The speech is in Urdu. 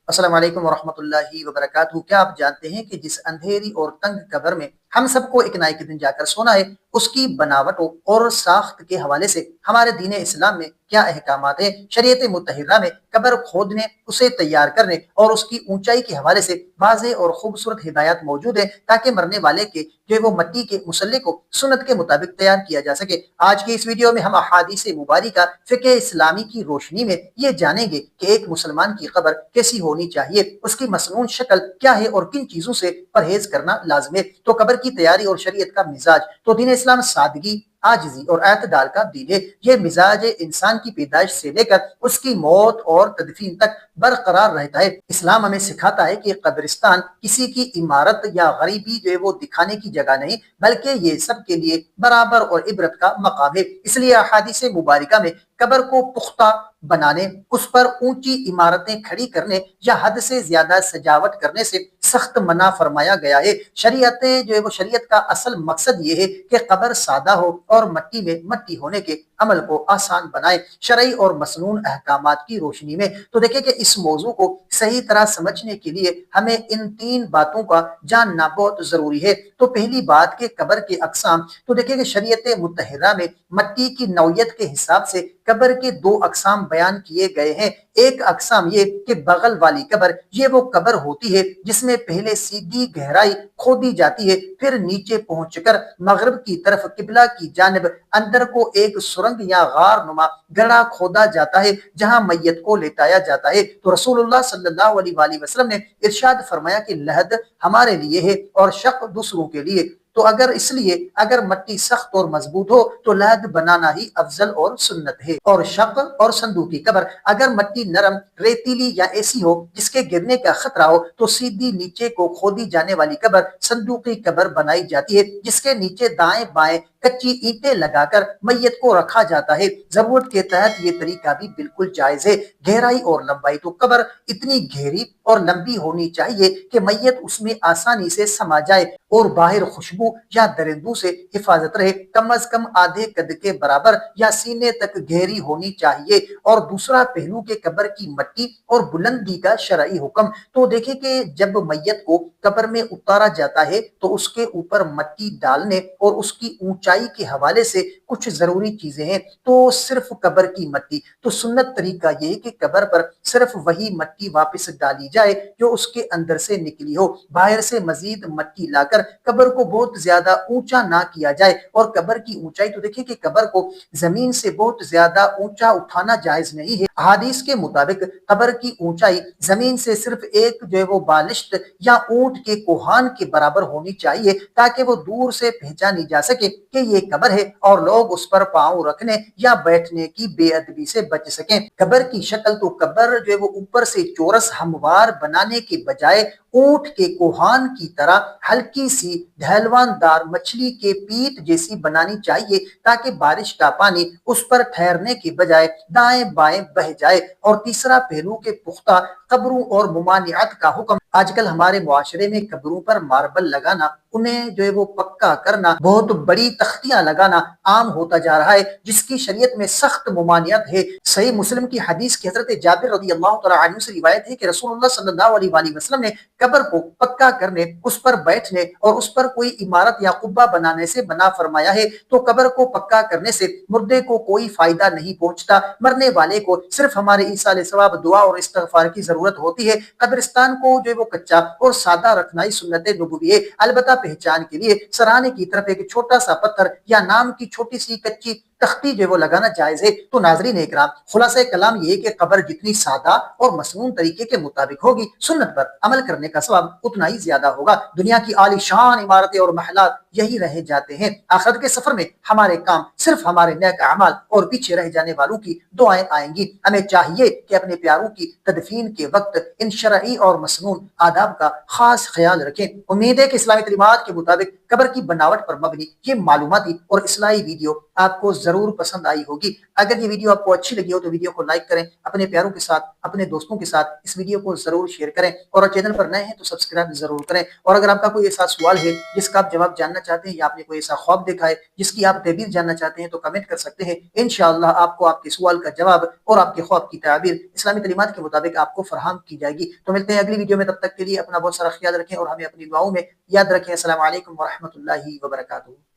السلام علیکم ورحمۃ اللہ وبرکاتہ۔ کیا آپ جانتے ہیں کہ جس اندھیری اور تنگ قبر میں ہم سب کو ایک نہ ایک دن جا کر سونا ہے، اس کی بناوٹوں اور ساخت کے حوالے سے ہمارے دین اسلام میں کیا احکامات ہیں؟ شریعت مطہرہ میں قبر کھودنے، اسے تیار کرنے اور اس کی اونچائی کے حوالے سے واضح اور خوبصورت ہدایات موجود ہیں، تاکہ مرنے والے کے جو وہ مٹی کے مسلح کو سنت کے مطابق تیار کیا جا سکے۔ آج کی اس ویڈیو میں ہم احادیث مبارکہ فقہ اسلامی کی روشنی میں یہ جانیں گے کہ ایک مسلمان کی قبر کیسی ہونی چاہیے، اس کی مسنون شکل کیا ہے اور کن چیزوں سے پرہیز کرنا لازم ہے۔ تو قبر کی تیاری اور شریعت کا مزاج۔ تو دین اسلام سادگی، عاجزی اور اعتدال کا دین ہے۔ یہ مزاج انسان کی پیدائش سے لے کر اس کی موت اور تدفین تک برقرار رہتا ہے۔ اسلام ہمیں سکھاتا ہے کہ قبرستان کسی کی عمارت یا غریبی جو ہے وہ دکھانے کی جگہ نہیں، بلکہ یہ سب کے لیے برابر اور عبرت کا مقام ہے۔ اس لیے احادیث مبارکہ میں قبر کو پختہ بنانے، اس پر اونچی عمارتیں کھڑی کرنے یا حد سے زیادہ سجاوٹ کرنے سے سخت منع فرمایا گیا ہے۔ شریعت کا اصل مقصد یہ ہے کہ قبر سادہ ہو اور مٹی میں مٹی ہونے کے عمل کو آسان بنائے۔ شرعی اور مسنون احکامات کی روشنی میں تو دیکھیں کہ اس موضوع کو صحیح طرح سمجھنے کے لیے ہمیں ان تین باتوں کا جاننا بہت ضروری ہے۔ تو پہلی بات کہ قبر کے اقسام۔ تو دیکھیں کہ شریعت مطہرہ میں مٹی کی نوعیت کے حساب سے قبر کے دو اقسام بیان کیے گئے ہیں۔ ایک اقسام یہ کہ بغل والی قبر، یہ وہ قبر ہوتی ہے جس میں پہلے سیدھی گہرائی کھودی جاتی ہے، پھر نیچے پہنچ کر مغرب کی طرف قبلہ کی جانب اندر کو ایک سرنگ یا غار نما گڑھا کھودا جاتا ہے، جہاں میت کو لٹایا جاتا ہے۔ تو رسول اللہ صلی اللہ علیہ وآلہ وسلم نے ارشاد فرمایا کہ لحد ہمارے لیے ہے اور شق دوسروں کے لیے۔ تو اگر مٹی سخت اور مضبوط ہو تو لحد بنانا ہی افضل اور سنت ہے۔ اور شق اور صندوقی قبر، اگر مٹی نرم، ریتیلی یا ایسی ہو جس کے گرنے کا خطرہ ہو تو سیدھی نیچے کو کھودی جانے والی قبر صندوقی قبر بنائی جاتی ہے، جس کے نیچے دائیں بائیں کچی اینٹیں لگا کر میت کو رکھا جاتا ہے۔ ضرورت کے تحت یہ طریقہ بھی بالکل جائز ہے۔ گہرائی اور لمبائی، تو قبر اتنی گہری اور لمبی ہونی چاہیے کہ میت اس میں آسانی سے سما جائے اور باہر خوشبو یا درندوں سے حفاظت رہے۔ کم از کم آدھے قد کے برابر یا سینے تک گہری ہونی چاہیے۔ اور دوسرا پہلو کہ قبر کی مٹی اور بلندی کا شرعی حکم۔ تو دیکھیں کہ جب میت کو قبر میں اتارا جاتا ہے تو اس کے اوپر مٹی ڈالنے اور اس کی اونچائی کے حوالے سے کچھ ضروری چیزیں ہیں۔ تو صرف قبر کی مٹی، تو سنت طریقہ یہ ہے کہ قبر پر صرف وہی مٹی واپس ڈالی جائے جو اس کے اندر سے نکلی ہو۔ باہر سے مزید مٹی لا کر قبر کو بہت زیادہ اونچا نہ کیا جائے۔ اور قبر کی اونچائی، تو دیکھیں کہ قبر کو زمین سے بہت زیادہ اونچا اٹھانا جائز نہیں ہے۔ احادیث کے مطابق قبر کی اونچائی زمین سے صرف ایک جو ہے وہ بالشت یا اونٹ کے کوہان کے برابر ہونی چاہیے، تاکہ وہ دور سے پہچانی جا سکے کہ یہ قبر ہے اور لوگ اس پر پاؤں رکھنے یا بیٹھنے کی بے ادبی سے بچ سکیں۔ قبر کی شکل، تو قبر جو ہے وہ اوپر سے چورس ہموار بنانے کے بجائے اونٹ کے کوہان کی طرح ہلکی سی ڈھلوان دار مچھلی کے پیٹ جیسی بنانی چاہیے، تاکہ بارش کا پانی اس پر ٹھہرنے کے بجائے دائیں بائیں بہہ جائے۔ اور تیسرا پہلو کہ پختہ قبروں اور ممانعت کا حکم۔ آج کل ہمارے معاشرے میں قبروں پر ماربل لگانا، انہیں جو ہے وہ پکا کرنا، بہت بڑی تختیاں لگانا عام ہوتا جا رہا ہے، جس کی شریعت میں سخت ممانعت ہے۔ صحیح مسلم کی حدیث کی حضرت جابر رضی اللہ تعالیٰ عنہ سے روایت ہے کہ رسول اللہ صلی اللہ علیہ وآلہ وسلم نے قبر کو پکا کرنے، اس پر بیٹھنے اور اس پر کوئی عمارت یا قبہ بنانے سے منع فرمایا ہے۔ تو قبر کو پکا کرنے سے مردے کو کوئی فائدہ نہیں پہنچتا، مرنے والے کو صرف ہمارے ایصال ثواب، دعا اور استغفار کی ضرورت ہوتی ہے۔ قبرستان کو جو ہے وہ کچا اور سادہ رکھنا ہی سنت نبوی ہے۔ البتہ پہچان کے لیے سرانے کی طرف ایک چھوٹا سا پتھر یا نام کی چھوٹی سی کچی تختی جو وہ لگانا جائز ہے۔ تو ناظرین اکرام، خلاصہ کلام یہ ہے کہ قبر جتنی سادہ اور مسنون طریقے کے مطابق ہوگی، سنت پر عمل کرنے کا ثواب اتنا ہی زیادہ ہوگا۔ دنیا کی عالی شان عمارتیں اور محلات یہی رہ جاتے ہیں، آخرت کے سفر میں ہمارے کام صرف ہمارے نیک اعمال اور پیچھے رہ جانے والوں کی دعائیں آئیں گی۔ ہمیں چاہیے کہ اپنے پیاروں کی تدفین کے وقت ان شرعی اور مسنون آداب کا خاص خیال رکھیں۔ امید ہے کہ اسلامی تعلیمات کے مطابق قبر کی بناوٹ پر مبنی یہ معلوماتی اور اصلاحی ویڈیو آپ کو ضرور پسند آئی ہوگی۔ اگر یہ ویڈیو آپ کو اچھی لگی ہو تو ویڈیو کو لائک کریں، اپنے پیاروں کے ساتھ، اپنے دوستوں کے ساتھ اس ویڈیو کو ضرور شیئر کریں، اور چینل پر نئے ہیں تو سبسکرائب ضرور کریں۔ اور اگر آپ کا کوئی ایسا سوال ہے جس کا آپ جواب جاننا چاہتے ہیں، یا آپ نے کوئی ایسا خواب دیکھا ہے جس کی آپ تعبیر جاننا چاہتے ہیں، تو کمنٹ کر سکتے ہیں۔ انشاءاللہ آپ کو آپ کے سوال کا جواب اور آپ کے خواب کی تعبیر اسلامی تعلیمات کے مطابق آپ کو فراہم کی جائے گی۔ تو ملتے ہیں اگلی ویڈیو میں، تب تک کے لیے اپنا بہت سارا خیال رکھیں اور ہمیں اپنی دعاؤں میں یاد رکھیں۔ السلام علیکم ورحمۃ اللہ وبرکاتہ۔